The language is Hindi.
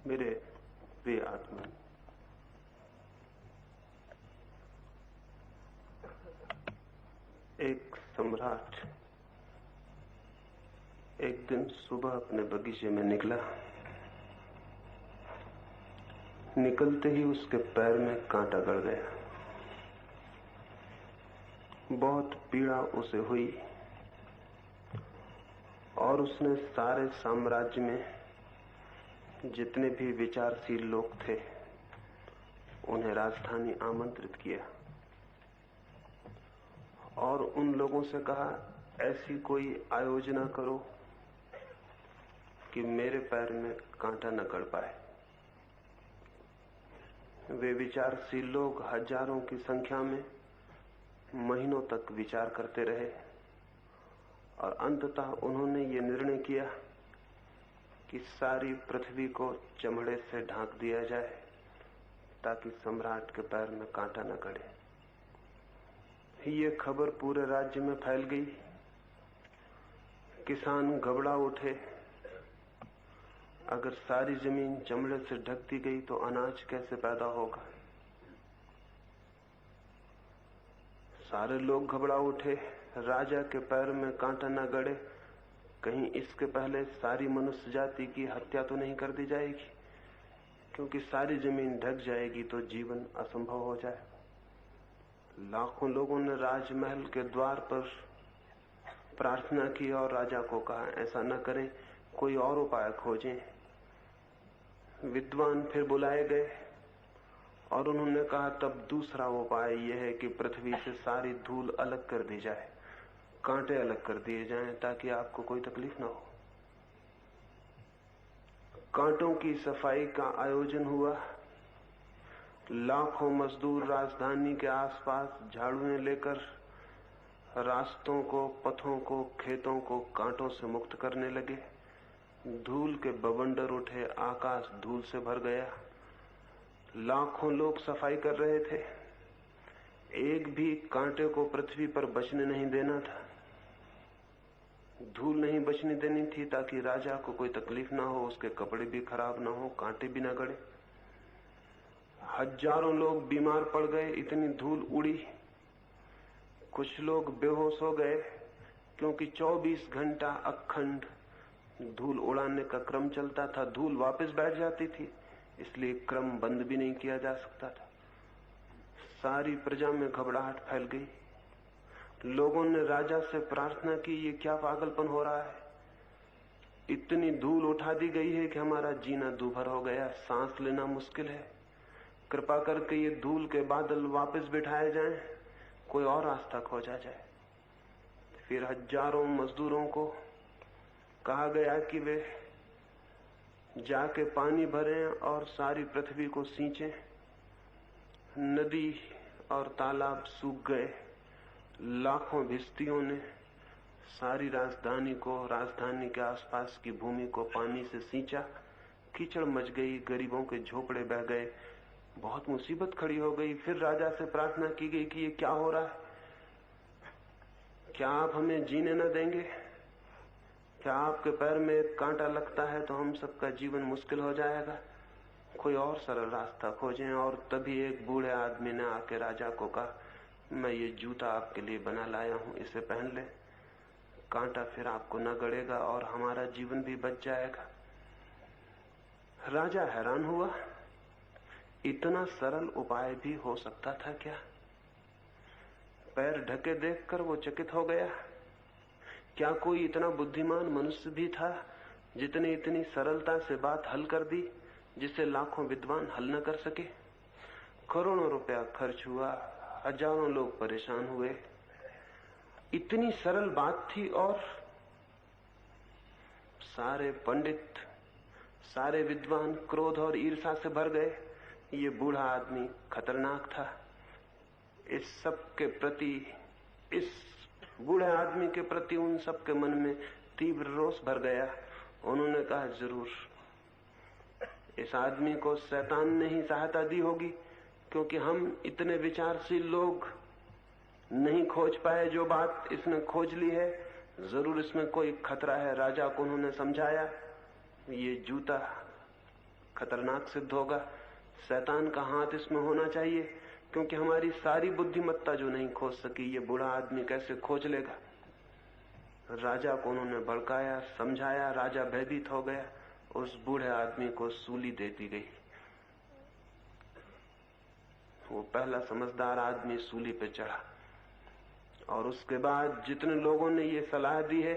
मेरे प्रिय आत्मा, एक सम्राट एक दिन सुबह अपने बगीचे में निकला। निकलते ही उसके पैर में कांटा गड़ गया। बहुत पीड़ा उसे हुई और उसने सारे साम्राज्य में जितने भी विचारशील लोग थे उन्हें राजधानी आमंत्रित किया और उन लोगों से कहा, ऐसी कोई आयोजना करो कि मेरे पैर में कांटा न गड़ पाए। वे विचारशील लोग हजारों की संख्या में महीनों तक विचार करते रहे और अंततः उन्होंने ये निर्णय किया कि सारी पृथ्वी को चमड़े से ढांक दिया जाए ताकि सम्राट के पैर में कांटा न गड़े। ये खबर पूरे राज्य में फैल गई। किसान घबरा उठे। अगर सारी जमीन चमड़े से ढक दी गई तो अनाज कैसे पैदा होगा। सारे लोग घबरा उठे। राजा के पैर में कांटा न गड़े, कहीं इसके पहले सारी मनुष्य जाति की हत्या तो नहीं कर दी जाएगी, क्योंकि सारी जमीन ढक जाएगी तो जीवन असंभव हो जाए। लाखों लोगों ने राजमहल के द्वार पर प्रार्थना की और राजा को कहा, ऐसा न करें, कोई और उपाय खोजें। विद्वान फिर बुलाए गए और उन्होंने कहा, तब दूसरा उपाय यह है कि पृथ्वी से सारी धूल अलग कर दी जाए, कांटे अलग कर दिए जाएं ताकि आपको कोई तकलीफ ना हो। कांटों की सफाई का आयोजन हुआ। लाखों मजदूर राजधानी के आसपास झाड़ुएं लेकर रास्तों को, पथों को, खेतों को कांटों से मुक्त करने लगे। धूल के बवंडर उठे, आकाश धूल से भर गया। लाखों लोग सफाई कर रहे थे। एक भी कांटे को पृथ्वी पर बचने नहीं देना था। धूल नहीं बचने देनी थी ताकि राजा को कोई तकलीफ ना हो, उसके कपड़े भी खराब ना हो, कांटे भी ना गड़े। हजारों लोग बीमार पड़ गए, इतनी धूल उड़ी। कुछ लोग बेहोश हो गए क्योंकि 24 घंटा अखंड धूल उड़ाने का क्रम चलता था। धूल वापस बैठ जाती थी, इसलिए क्रम बंद भी नहीं किया जा सकता था। सारी प्रजा में घबराहट फैल गई। लोगों ने राजा से प्रार्थना की, ये क्या पागलपन हो रहा है। इतनी धूल उठा दी गई है कि हमारा जीना दूभर हो गया, सांस लेना मुश्किल है। कृपा करके ये धूल के बादल वापस बिठाए जाएं, कोई और रास्ता खोजा जाए। फिर हजारों मजदूरों को कहा गया कि वे जाके पानी भरें और सारी पृथ्वी को सींचें। नदी और तालाब सूख गए। लाखों भिश्तियों ने सारी राजधानी को, राजधानी के आसपास की भूमि को पानी से सींचा। कीचड़ मच गई, गरीबों के झोपड़े बह गए, बहुत मुसीबत खड़ी हो गई। फिर राजा से प्रार्थना की गई कि ये क्या हो रहा है, क्या आप हमें जीने न देंगे? क्या आपके पैर में एक कांटा लगता है तो हम सबका जीवन मुश्किल हो जाएगा? कोई और सरल रास्ता खोजें। और तभी एक बूढ़े आदमी ने आके राजा को कहा, मैं ये जूता आपके लिए बना लाया हूं, इसे पहन ले, कांटा फिर आपको न गड़ेगा और हमारा जीवन भी बच जाएगा। राजा हैरान हुआ, इतना सरल उपाय भी हो सकता था क्या? पैर ढके देखकर वो चकित हो गया। क्या कोई इतना बुद्धिमान मनुष्य भी था जितने इतनी सरलता से बात हल कर दी जिसे लाखों विद्वान हल न कर सके? करोड़ों रुपया खर्च हुआ, हजारों लोग परेशान हुए। इतनी सरल बात थी और सारे पंडित, सारे विद्वान क्रोध और ईर्ष्या से भर गए। ये बूढ़ा आदमी खतरनाक था। इस सब के प्रति, इस बूढ़े आदमी के प्रति उन सब के मन में तीव्र रोष भर गया। उन्होंने कहा, जरूर इस आदमी को शैतान ने ही सहायता दी होगी, क्योंकि हम इतने विचारशील लोग नहीं खोज पाए जो बात इसने खोज ली है। जरूर इसमें कोई खतरा है। राजा को उन्होंने समझाया, ये जूता खतरनाक सिद्ध होगा। शैतान का हाथ इसमें होना चाहिए, क्योंकि हमारी सारी बुद्धिमत्ता जो नहीं खोज सकी, ये बूढ़ा आदमी कैसे खोज लेगा। राजा को उन्होंने भड़काया, समझाया, राजा भयभीत हो गया। उस बूढ़े आदमी को सूली दे दी गई। वो पहला समझदार आदमी सूली पे चढ़ा। और उसके बाद जितने लोगों ने ये सलाह दी है